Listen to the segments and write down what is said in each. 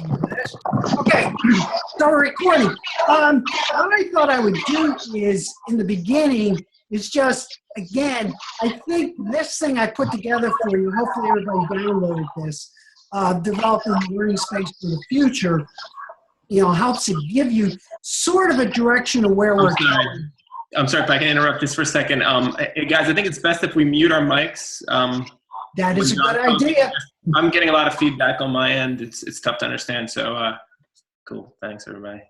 Okay, so we're recording. What I thought I would do is, in the beginning, is just, again, I think this thing I put together for you, hopefully everybody downloaded this, developing the learning space for the future, helps to give you sort of a direction of where we're going. I'm sorry if I can interrupt just for a second. Hey guys, I think it's best if we mute our mics. That is a good idea. I'm getting a lot of feedback on my end. It's tough to understand. So cool. Thanks, everybody.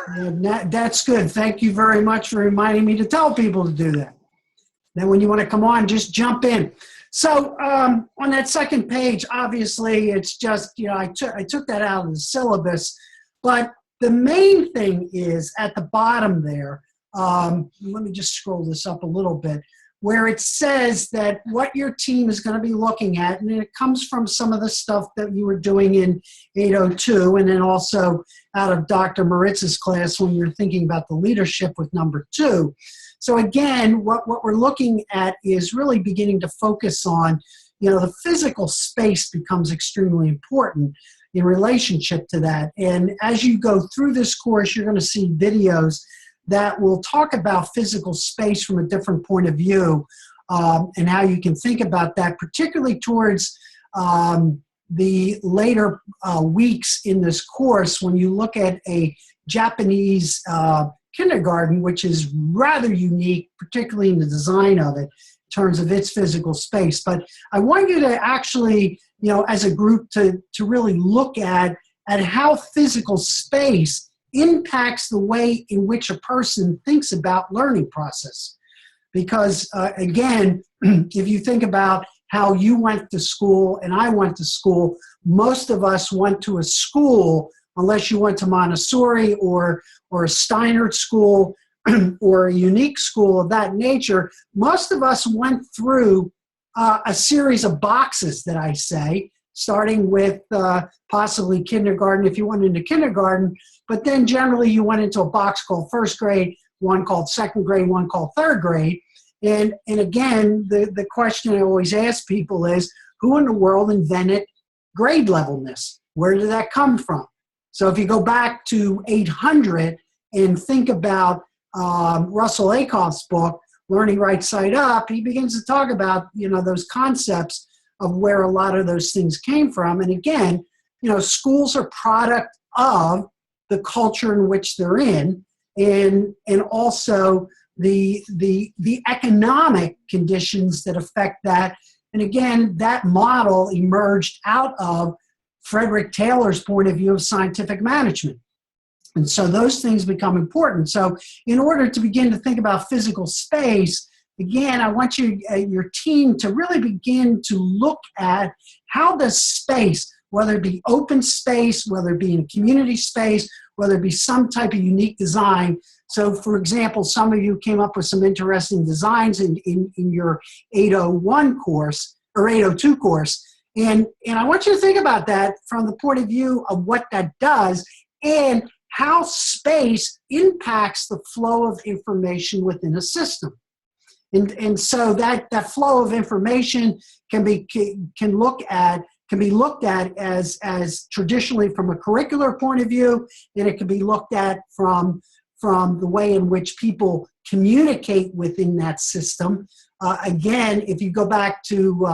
That's good. Thank you very much for reminding me to tell people to do that. Then when you want to come on, just jump in. So on that second page, obviously, it's just, I took that out of the syllabus. But the main thing is at the bottom there, let me just scroll this up a little bit, where it says that what your team is going to be looking at, and it comes from some of the stuff that you were doing in 802, and then also out of Dr. Maritz's class when you're thinking about the leadership with number 2. So again, what we're looking at is really beginning to focus on, the physical space becomes extremely important in relationship to that. And as you go through this course, you're going to see videos that will talk about physical space from a different point of view, and how you can think about that, particularly towards the later weeks in this course when you look at a Japanese kindergarten, which is rather unique, particularly in the design of it, in terms of its physical space. But I want you to actually, as a group, to really look at how physical space impacts the way in which a person thinks about learning process. Because again, if you think about how you went to school and I went to school, most of us went to a school, unless you went to Montessori or a Steinert school or a unique school of that nature, most of us went through a series of boxes that I say, starting with possibly kindergarten if you went into kindergarten, but then generally you went into a box called first grade, one called second grade, one called third grade. And again, the question I always ask people is, who in the world invented grade levelness? Where did that come from? So if you go back to 800 and think about Russell Acuff's book, Learning Right Side Up, he begins to talk about, those concepts of where a lot of those things came from. And again, schools are product of the culture in which they're in, and also the economic conditions that affect that. And again, that model emerged out of Frederick Taylor's point of view of scientific management. And so those things become important. So in order to begin to think about physical space, again, I want your team to really begin to look at how does space, whether it be open space, whether it be in a community space, whether it be some type of unique design. So for example, some of you came up with some interesting designs in your 801 course or 802 course. And I want you to think about that from the point of view of what that does and how space impacts the flow of information within a system. And so that flow of information can be looked at as traditionally from a curricular point of view, and it can be looked at from the way in which people communicate within that system. Again, if you go back to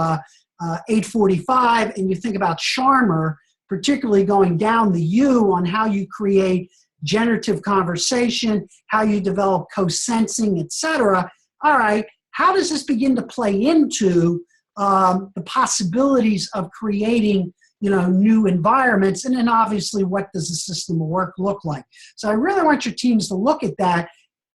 845 and you think about Sharma, particularly going down the U on how you create generative conversation, how you develop co-sensing, etc. All right, how does this begin to play into the possibilities of creating, new environments? And then obviously, what does the system of work look like? So I really want your teams to look at that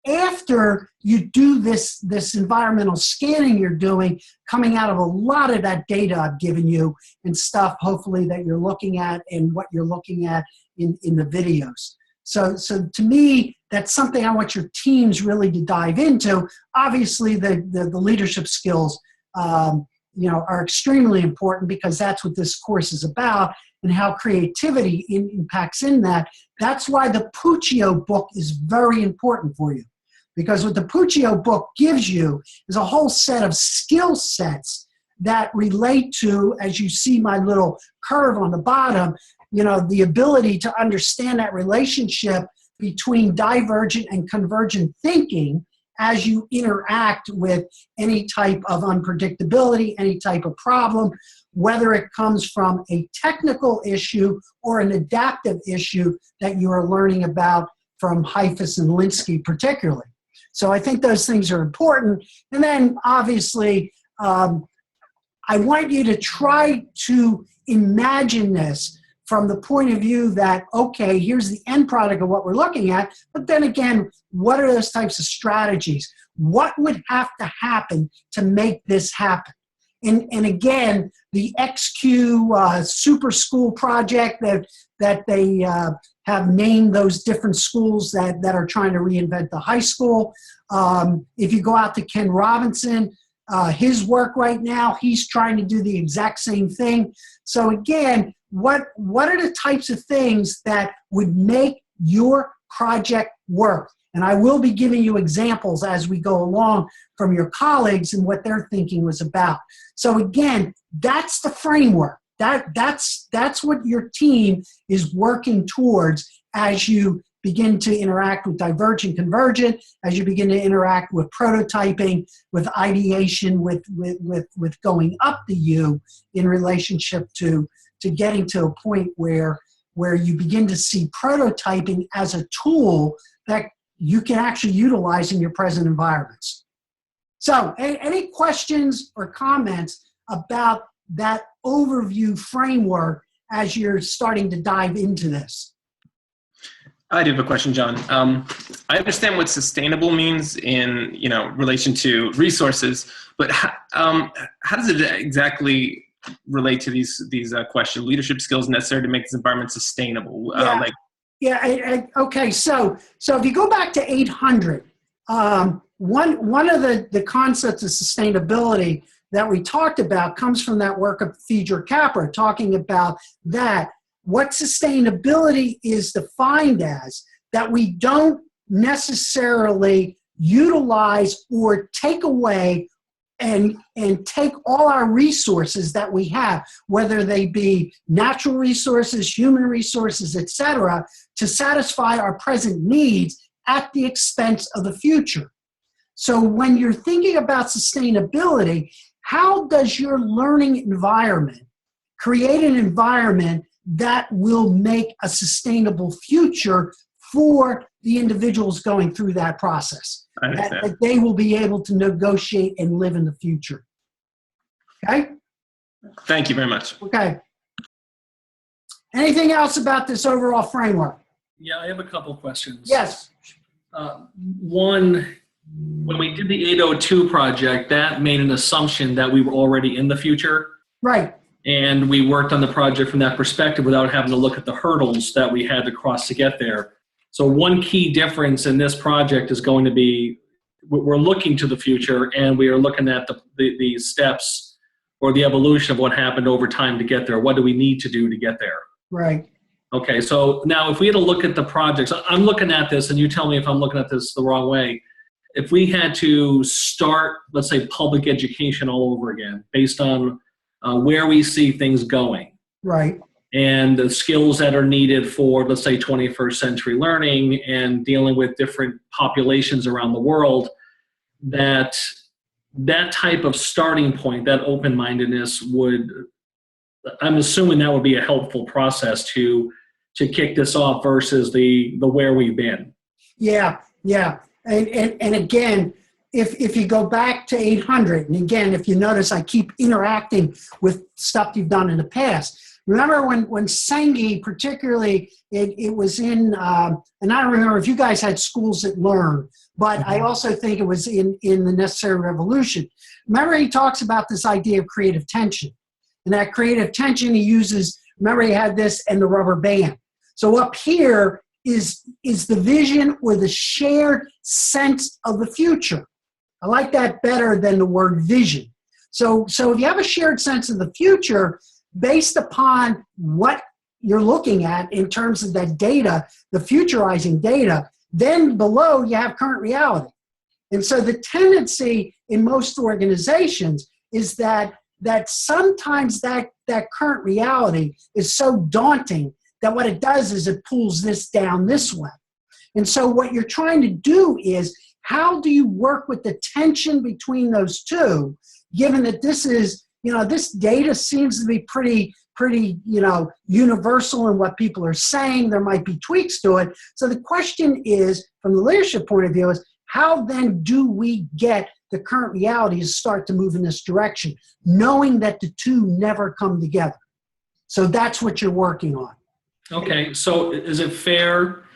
after you do this environmental scanning you're doing, coming out of a lot of that data I've given you and stuff, hopefully, that you're looking at and what you're looking at in the videos. So to me, that's something I want your teams really to dive into. Obviously, the leadership skills, are extremely important because that's what this course is about and how creativity impacts in that. That's why the Puccio book is very important for you, because what the Puccio book gives you is a whole set of skill sets that relate to, as you see my little curve on the bottom, the ability to understand that relationship between divergent and convergent thinking as you interact with any type of unpredictability, any type of problem, whether it comes from a technical issue or an adaptive issue that you are learning about from Heifetz and Linsky particularly. So I think those things are important. And then obviously, I want you to try to imagine this from the point of view that, okay, here's the end product of what we're looking at, but then again, what are those types of strategies? What would have to happen to make this happen? And again, the XQ Super School project that they have named those different schools that are trying to reinvent the high school. If you go out to Ken Robinson, his work right now, he's trying to do the exact same thing. So again, what are the types of things that would make your project work? And I will be giving you examples as we go along from your colleagues and what their thinking was about. So again, that's the framework. That's what your team is working towards as you begin to interact with divergent, convergent, as you begin to interact with prototyping, with ideation, with going up the U in relationship to getting to a point where you begin to see prototyping as a tool that you can actually utilize in your present environments. So any questions or comments about that overview framework as you're starting to dive into this? I do have a question, John. I understand what sustainable means in relation to resources, but how does it exactly relate to these questions? Leadership skills necessary to make this environment sustainable. Okay. So if you go back to 800, one of the concepts of sustainability that we talked about comes from that work of Feger Capra, talking about that. What sustainability is defined as, that we don't necessarily utilize or take away and take all our resources that we have, whether they be natural resources, human resources, etc., to satisfy our present needs at the expense of the future. So when you're thinking about sustainability, how does your learning environment create an environment that will make a sustainable future for the individuals going through that process? That they will be able to negotiate and live in the future. Okay? Thank you very much. Okay. Anything else about this overall framework? Yeah, I have a couple questions. Yes. One, when we did the 802 project, that made an assumption that we were already in the future. Right. And we worked on the project from that perspective without having to look at the hurdles that we had to cross to get there. So one key difference in this project is going to be we're looking to the future, and we are looking at the steps or the evolution of what happened over time to get there. What do we need to do to get there? Right. Okay, so now if we had to look at the projects, I'm looking at this, and you tell me if I'm looking at this the wrong way. If we had to start, let's say, public education all over again, based on where we see things going. Right. And the skills that are needed for, let's say, 21st century learning and dealing with different populations around the world, that type of starting point, that open-mindedness I'm assuming that would be a helpful process to kick this off versus the where we've been. Yeah. And again, if you go back to 800, and again, if you notice, I keep interacting with stuff you've done in the past. Remember when Senge, particularly, it was in, and I don't remember if you guys had Schools that Learn, but I also think it was in The Necessary Revolution. Remember, he talks about this idea of creative tension. And that creative tension he uses, remember he had this and the rubber band. So up here is the vision or the shared sense of the future. I like that better than the word vision. So if you have a shared sense of the future, based upon what you're looking at in terms of that data, the futurizing data, then below you have current reality. And so the tendency in most organizations is that sometimes that current reality is so daunting that what it does is it pulls this down this way. And so what you're trying to do is, how do you work with the tension between those two, given that this is, this data seems to be pretty, universal in what people are saying. There might be tweaks to it. So the question is, from the leadership point of view, is how then do we get the current reality to start to move in this direction, knowing that the two never come together? So that's what you're working on. Okay, so is it fair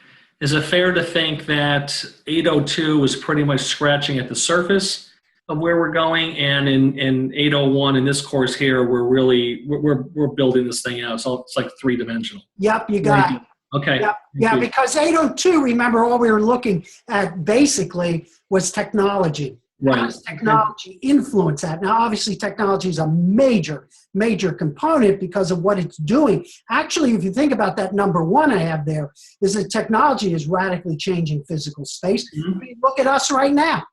to think that 802 is pretty much scratching at the surface of where we're going, and in 801 in this course here, we're building this thing out? So it's like three-dimensional. Yep, you got it. Okay. Yep. Yeah, because 802, remember, all we were looking at basically was technology. Right. How does technology influence that? Now, obviously, technology is a major, major component because of what it's doing. Actually, if you think about that number one I have there, is that technology is radically changing physical space. Mm-hmm. I mean, look at us right now.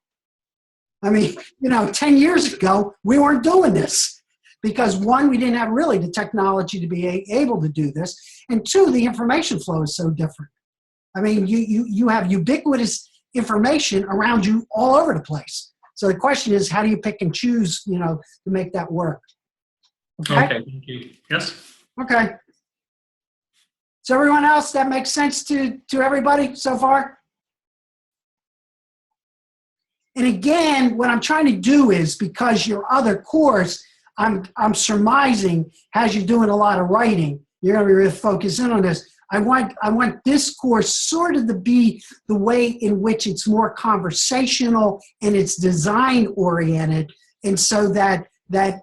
I mean, 10 years ago, we weren't doing this because, one, we didn't have really the technology to be able to do this, and two, the information flow is so different. I mean, you have ubiquitous information around you all over the place. So the question is, how do you pick and choose, to make that work? Okay, thank you. Yes? Okay. So everyone else, that makes sense to everybody so far? And again, what I'm trying to do is, because your other course, I'm surmising, has you doing a lot of writing, you're going to be really focused in on this. I want this course sort of to be the way in which it's more conversational and it's design oriented, and so that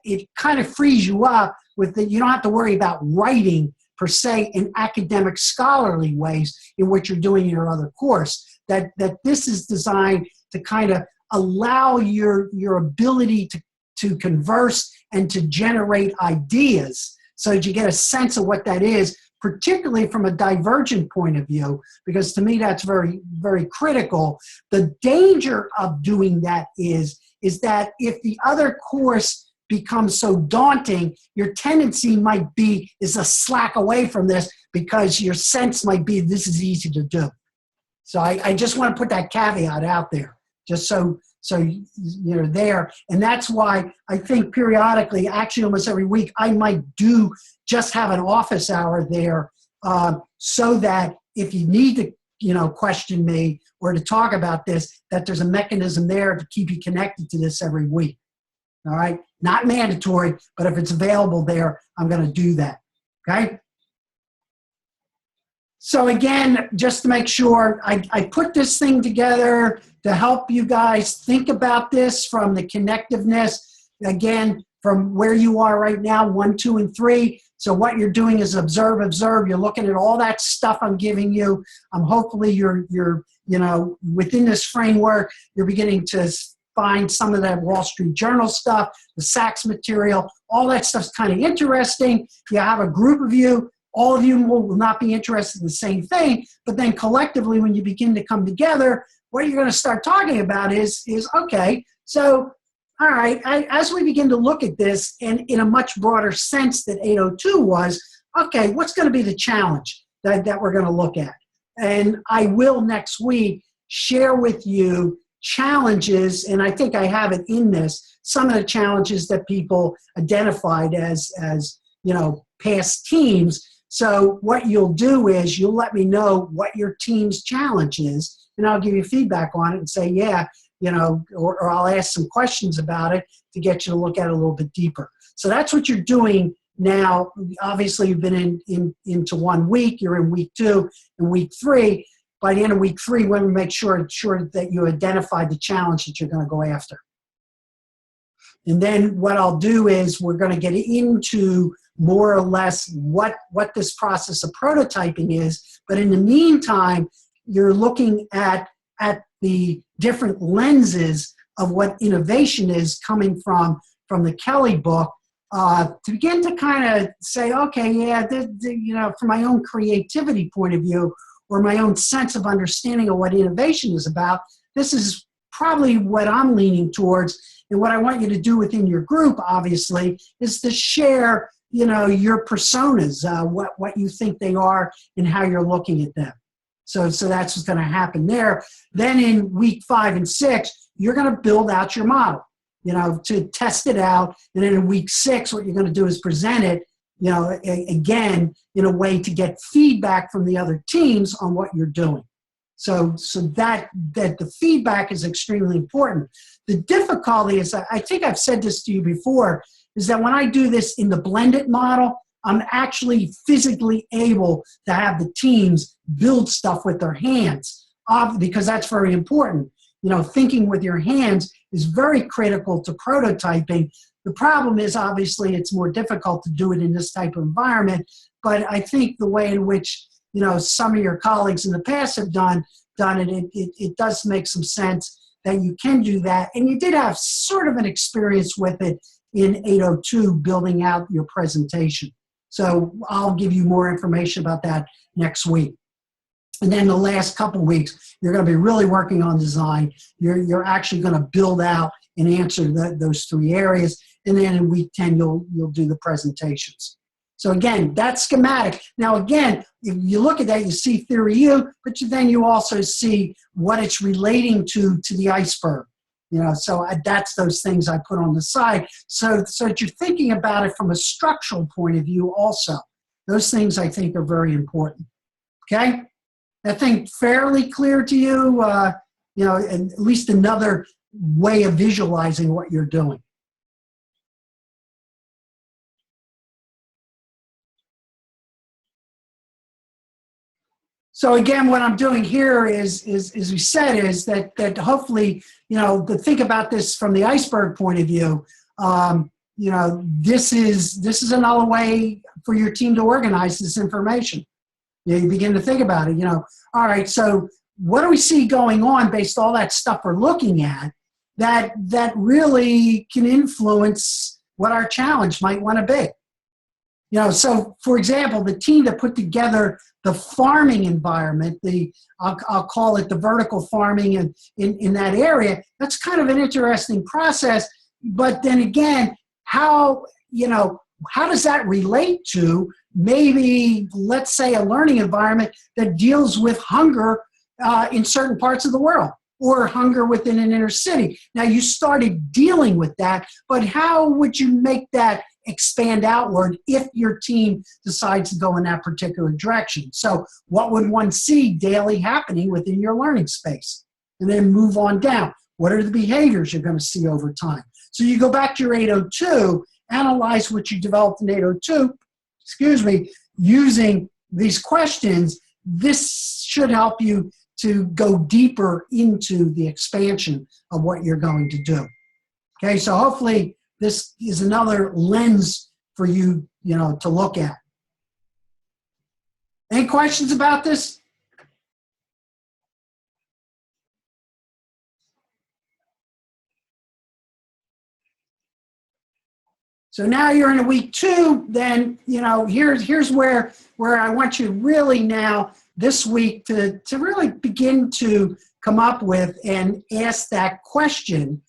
it kind of frees you up with that. You don't have to worry about writing per se in academic scholarly ways in what you're doing in your other course. That this is designed to kind of allow your ability to converse and to generate ideas, so that you get a sense of what that is, particularly from a divergent point of view, because to me that's very, very critical. The danger of doing that is that if the other course becomes so daunting, your tendency might be is to slack away from this because your sense might be this is easy to do. So I just want to put that caveat out there, just so you're there. And that's why I think periodically, actually almost every week, I might just have an office hour there, so that if you need to, question me or to talk about this, that there's a mechanism there to keep you connected to this every week. All right? Not mandatory, but if it's available there, I'm going to do that. Okay? So again, just to make sure, I put this thing together to help you guys think about this from the connectiveness, again, from where you are right now, 1, 2, and 3. So what you're doing is observe. You're looking at all that stuff I'm giving you. Hopefully you're within this framework, you're beginning to find some of that Wall Street Journal stuff, the Sachs material, all that stuff's kind of interesting. You have a group of you. All of you will not be interested in the same thing, but then collectively, when you begin to come together, what you're going to start talking about is okay, so, all right, as we begin to look at this, and in a much broader sense that 802 was, okay, what's going to be the challenge that we're going to look at? And I will next week share with you challenges, and I think I have it in this, some of the challenges that people identified as past teams. So what you'll do is you'll let me know what your team's challenge is, and I'll give you feedback on it and say, yeah, or I'll ask some questions about it to get you to look at it a little bit deeper. So that's what you're doing now. Obviously, you've been into 1 week. You're in week 2 and week 3. By the end of week 3, we're going to make sure that you identify the challenge that you're going to go after. And then what I'll do is we're going to get into more or less what this process of prototyping is. But in the meantime, you're looking at the different lenses of what innovation is coming from the Kelly book, to begin to kind of say, okay, yeah, from my own creativity point of view, or my own sense of understanding of what innovation is about, this is probably what I'm leaning towards. And what I want you to do within your group, obviously, is to share your personas, what you think they are and how you're looking at them. So that's what's going to happen there. Then in week 5 and 6, you're going to build out your model, to test it out. And then in week 6, what you're going to do is present it, again, in a way to get feedback from the other teams on what you're doing. So that the feedback is extremely important. The difficulty is, I think I've said this to you before, is that when I do this in the blended model, I'm actually physically able to have the teams build stuff with their hands, because that's very important. Thinking with your hands is very critical to prototyping. The problem is, obviously, it's more difficult to do it in this type of environment, but I think the way in which some of your colleagues in the past have done it, it does make some sense that you can do that. And you did have sort of an experience with it in 802, building out your presentation. So I'll give you more information about that next week. And then the last couple weeks, you're going to be really working on design. You're actually going to build out and answer those 3 areas. And then in week 10, you'll do the presentations. So again, that's schematic. Now again, if you look at that, you see theory U, but then you also see what it's relating to the iceberg. So that's those things I put on the side. So that you're thinking about it from a structural point of view also. Those things I think are very important. Okay? That thing fairly clear to you? And at least another way of visualizing what you're doing. So again, what I'm doing here is as we said, is that hopefully, to think about this from the iceberg point of view, this is another way for your team to organize this information. You begin to think about it, all right, so what do we see going on based on all that stuff we're looking at that really can influence what our challenge might want to be? So for example, the team that put together the farming environment, I'll call it the vertical farming in that area, that's kind of an interesting process. But then again, how does that relate to maybe, let's say, a learning environment that deals with hunger in certain parts of the world, or hunger within an inner city? Now, you started dealing with that, but how would you make that expand outward if your team decides to go in that particular direction? So what would one see daily happening within your learning space? And then move on down. What are the behaviors you're going to see over time? So you go back to your 802, analyze what you developed in 802, using these questions. This should help you to go deeper into the expansion of what you're going to do. Okay, so hopefully this is another lens for you, to look at. Any questions about this? So now you're in a week 2, then, here's where I want you really now this week to really begin to come up with and ask that question,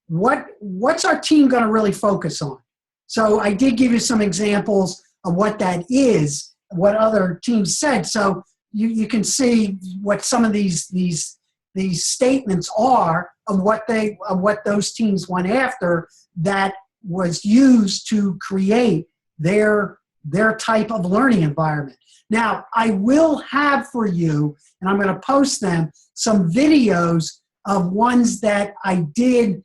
what's our team going to really focus on? So I did give you some examples of what that is, what other teams said. So you can see what some of these statements are of what those teams went after that was used to create their type of learning environment. Now, I will have for you, and I'm going to post them, some videos of ones that I did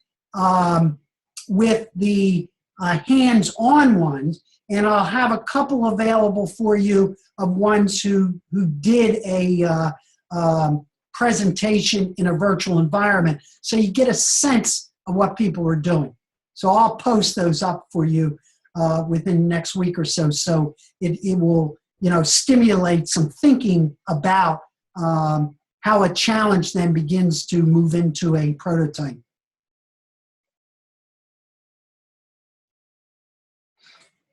with the hands-on ones, and I'll have a couple available for you of ones who did a presentation in a virtual environment, so you get a sense of what people are doing. So I'll post those up for you within the next week or so. So it will, stimulate some thinking about how a challenge then begins to move into a prototype.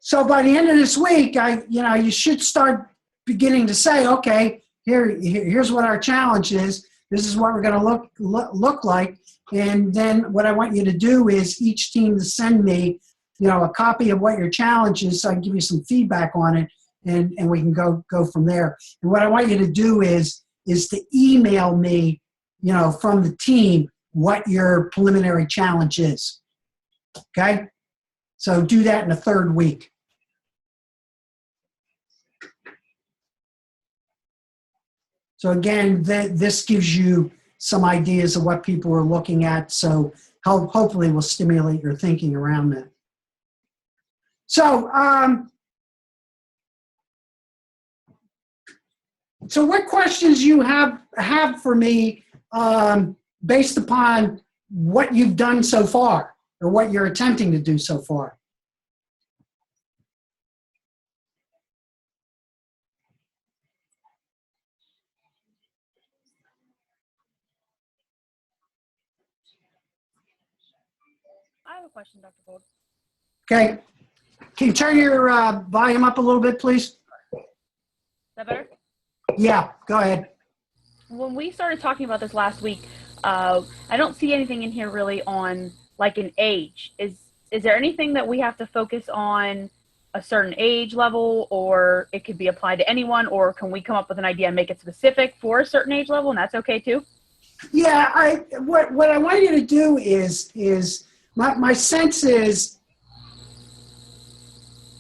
So by the end of this week, you should start beginning to say, okay, here's what our challenge is. This is what we're going to look like. And then what I want you to do is each team to send me a copy of what your challenge is so I can give you some feedback on it, and we can go from there. And what I want you to do is to email me, from the team, what your preliminary challenge is. Okay? So do that in the 3rd week. So again, this gives you some ideas of what people are looking at, so hopefully will stimulate your thinking around that. So, so what questions you have for me based upon what you've done so far, or what you're attempting to do so far? I have a question, Dr. Gold. Okay. Can you turn your volume up a little bit, please? Is that better? Yeah, go ahead. When we started talking about this last week, I don't see anything in here really on like an age. Is there anything that we have to focus on a certain age level, or it could be applied to anyone, or can we come up with an idea and make it specific for a certain age level, and that's okay too? Yeah, what I want you to do is my sense is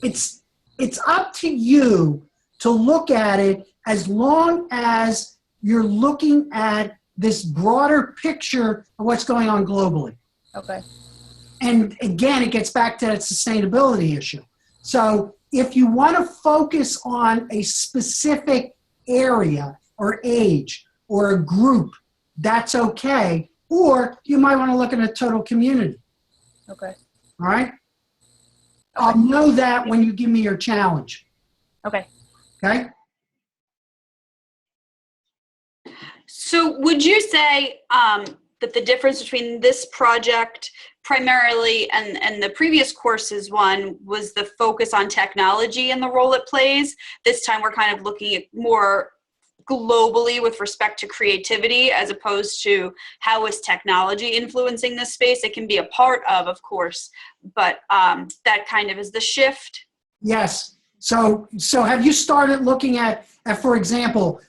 it's up to you to look at it, as long as you're looking at this broader picture of what's going on globally. Okay. And again, it gets back to that sustainability issue. So if you want to focus on a specific area or age or a group, that's okay. Or you might want to look at a total community. Okay. All right? I'll know that when you give me your challenge. Okay. Okay? So would you say that the difference between this project primarily and the previous courses one was the focus on technology and the role it plays? This time we're kind of looking at more globally with respect to creativity, as opposed to how is technology influencing this space. It can be a part of course, but that kind of is the shift. Yes. So have you started looking at for example,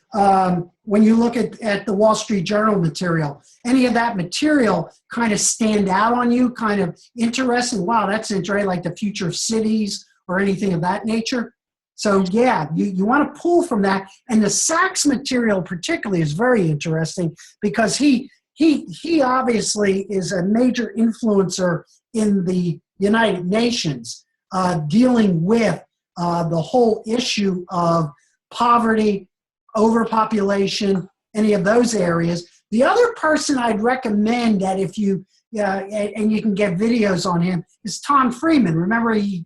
when you look at the Wall Street Journal material, any of that material kind of stand out on you, kind of interesting? Wow, that's interesting, like the future of cities or anything of that nature? So yeah, you want to pull from that. And the Sachs material particularly is very interesting, because he obviously is a major influencer in the United Nations, dealing with the whole issue of poverty, overpopulation, any of those areas. The other person I'd recommend that if you, and you can get videos on him, is Tom Friedman. Remember, he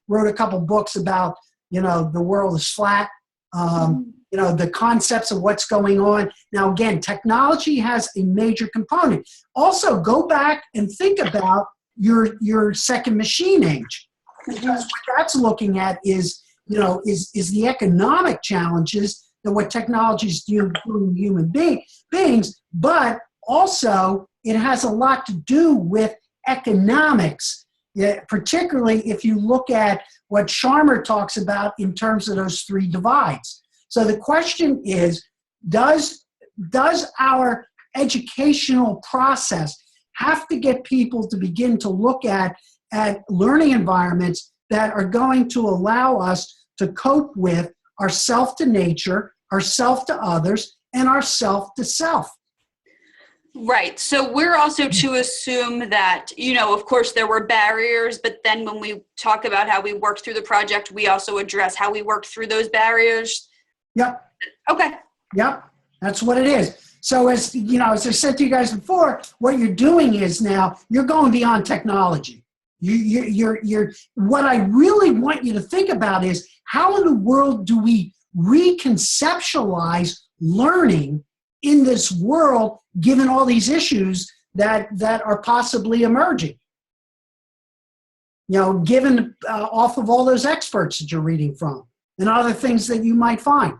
wrote a couple books about, the world is flat, the concepts of what's going on. Now, again, technology has a major component. Also, go back and think about your second machine age. Because what that's looking at is the economic challenges that what technology is doing to human beings, but also it has a lot to do with economics, particularly if you look at what Sharma talks about in terms of those 3 divides. So the question is, does our educational process have to get people to begin to look at learning environments that are going to allow us to cope with our self to nature, our self to others, and our self to self? Right. So we're also to assume that, of course there were barriers, but then when we talk about how we worked through the project, we also address how we worked through those barriers. Yep. Okay. Yep. That's what it is. So as I said to you guys before, what you're doing is now you're going beyond technology. You're what I really want you to think about is, how in the world do we reconceptualize learning in this world, given all these issues that are possibly emerging? Given off of all those experts that you're reading from and other things that you might find.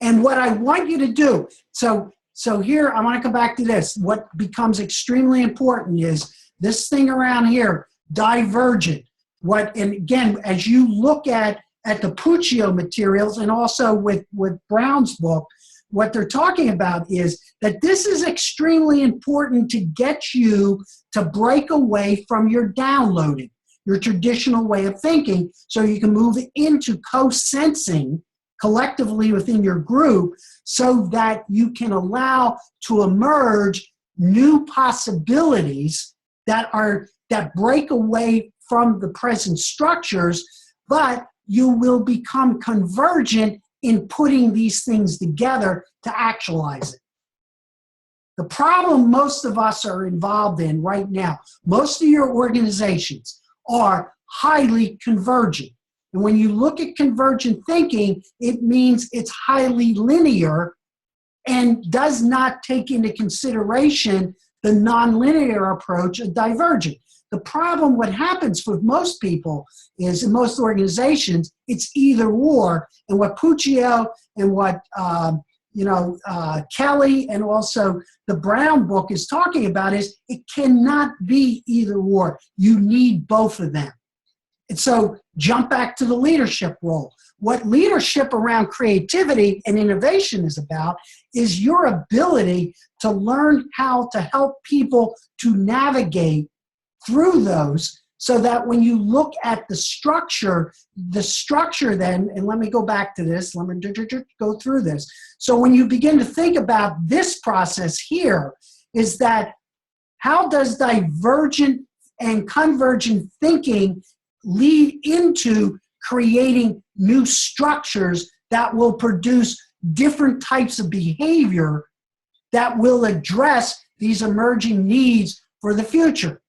And what I want you to do, so here I want to come back to this. What becomes extremely important is This thing around here, divergent. And again, as you look at the Puccio materials and also with Brown's book, what they're talking about is that this is extremely important to get you to break away from your downloading, your traditional way of thinking, so you can move into co-sensing collectively within your group so that you can allow to emerge new possibilities that break away from the present structures, but you will become convergent in putting these things together to actualize it. The problem most of us are involved in right now, most of your organizations are highly convergent. And when you look at convergent thinking, it means it's highly linear and does not take into consideration the nonlinear approach of divergent. The problem, what happens with most people is, in most organizations, it's either or. And what Puccio and what Kelly and also the Brown book is talking about is it cannot be either or. You need both of them. And so jump back to the leadership role. What leadership around creativity and innovation is about is your ability to learn how to help people to navigate through those, so that when you look at the structure then, and let me go back to this, let me go through this. So when you begin to think about this process here, is that how does divergent and convergent thinking lead into creating new structures that will produce different types of behavior that will address these emerging needs for the future?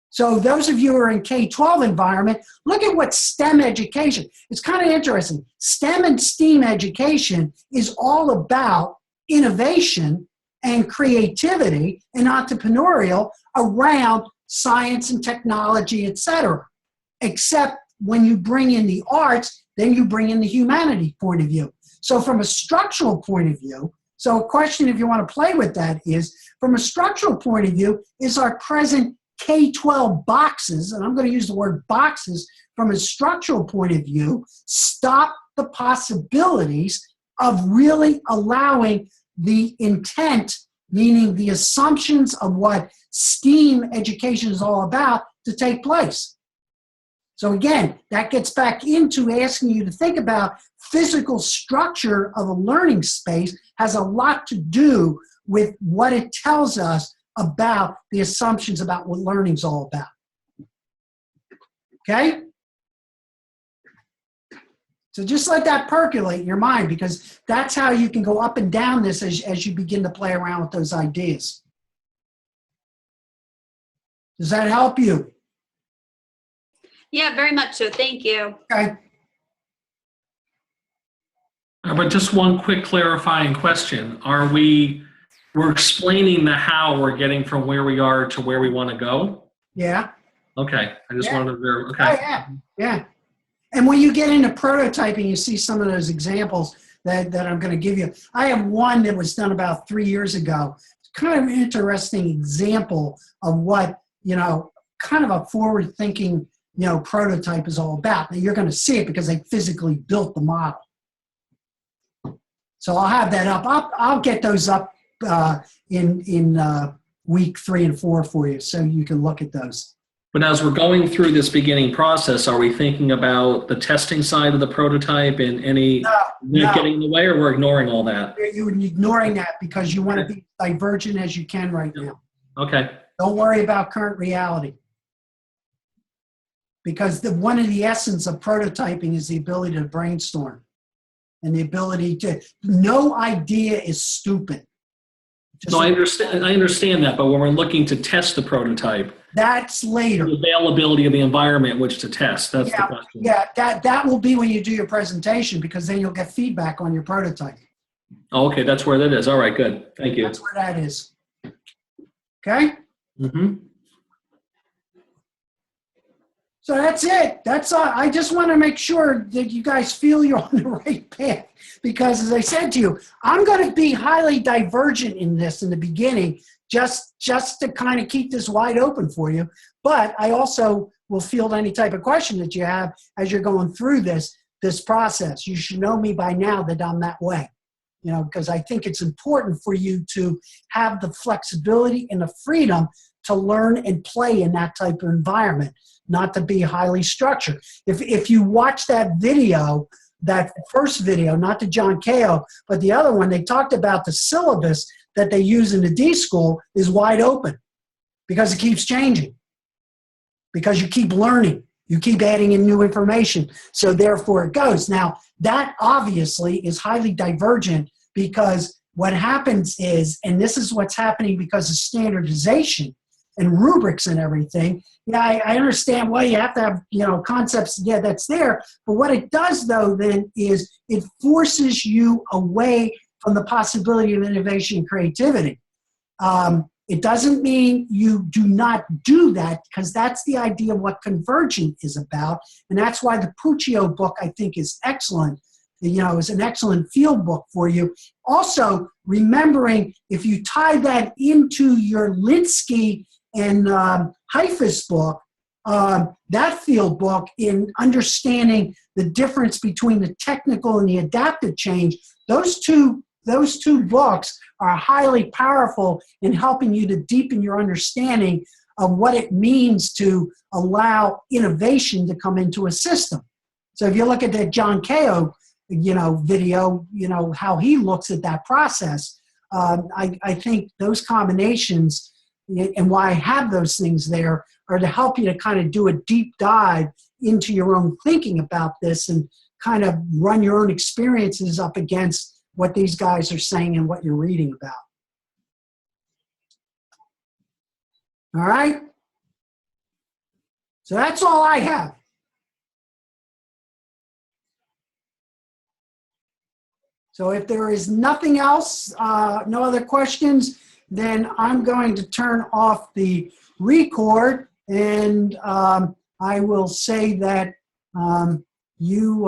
So those of you who are in K-12 environment, look at what STEM education, it's kind of interesting. STEM and STEAM education is all about innovation and creativity and entrepreneurial around science and technology, et cetera. Except when you bring in the arts, then you bring in the humanity point of view. So from a structural point of view, so a question if you want to play with that is, from a structural point of view, is our present K-12 boxes, and I'm going to use the word boxes from a structural point of view, stop the possibilities of really allowing the intent, meaning the assumptions of what STEAM education is all about, to take place. So again, that gets back into asking you to think about physical structure of a learning space has a lot to do with what it tells us about the assumptions about what learning's all about. Okay? So just let that percolate in your mind, because that's how you can go up and down this as you begin to play around with those ideas. Does that help you? Yeah, very much so. Thank you. Okay. But just one quick clarifying question. We're explaining the how we're getting from where we are to where we want to go? Yeah. Okay. I just wanted to verify. Oh, Okay. yeah. And when you get into prototyping, you see some of those examples that I'm going to give you. I have one that was done about 3 years ago. It's kind of an interesting example of what, kind of a forward-thinking, prototype is all about. Now, you're going to see it because they physically built the model. So I'll have that up. I'll get those up in week 3 and 4 for you, so you can look at those. But as we're going through this beginning process, are we thinking about the testing side of the prototype and any getting in the way, or we're ignoring all that? You're ignoring that because you want to be divergent as you can right now. Okay. Don't worry about current reality. Because one of the essence of prototyping is the ability to brainstorm and the ability to, no idea is stupid. No, I understand that, but when we're looking to test the prototype, that's later. The availability of the environment in which to test, that's the question. Yeah, that will be when you do your presentation, because then you'll get feedback on your prototype. Oh, okay, that's where that is. All right, good. Thank you. That's where that is. Okay? Mm-hmm. So that's it. That's all. I just want to make sure that you guys feel you're on the right path, because as I said to you, I'm going to be highly divergent in this in the beginning, just to kind of keep this wide open for you. But I also will field any type of question that you have as you're going through this process. You should know me by now that I'm that way, because I think it's important for you to have the flexibility and the freedom to learn and play in that type of environment, not to be highly structured. If you watch that video, that first video, not the John Kao, but the other one, they talked about the syllabus that they use in the D school is wide open because it keeps changing, because you keep learning, you keep adding in new information, so therefore it goes. Now, that obviously is highly divergent, because what happens is, and this is what's happening because of standardization and rubrics and everything. Yeah, I understand why you have to have, concepts, yeah, that's there. But what it does, though, then, is it forces you away from the possibility of innovation and creativity. It doesn't mean you do not do that, because that's the idea of what Convergent is about. And that's why the Puccio book, I think, is excellent. Is an excellent field book for you. Also, remembering, if you tie that into your Linsky and Heifetz book, that field book, in understanding the difference between the technical and the adaptive change, those two books are highly powerful in helping you to deepen your understanding of what it means to allow innovation to come into a system. So if you look at that John Kao, video, how he looks at that process, I think those combinations, and why I have those things there, are to help you to kind of do a deep dive into your own thinking about this and kind of run your own experiences up against what these guys are saying and what you're reading about. All right? So that's all I have. So if there is nothing else, no other questions, then I'm going to turn off the record, and I will say that you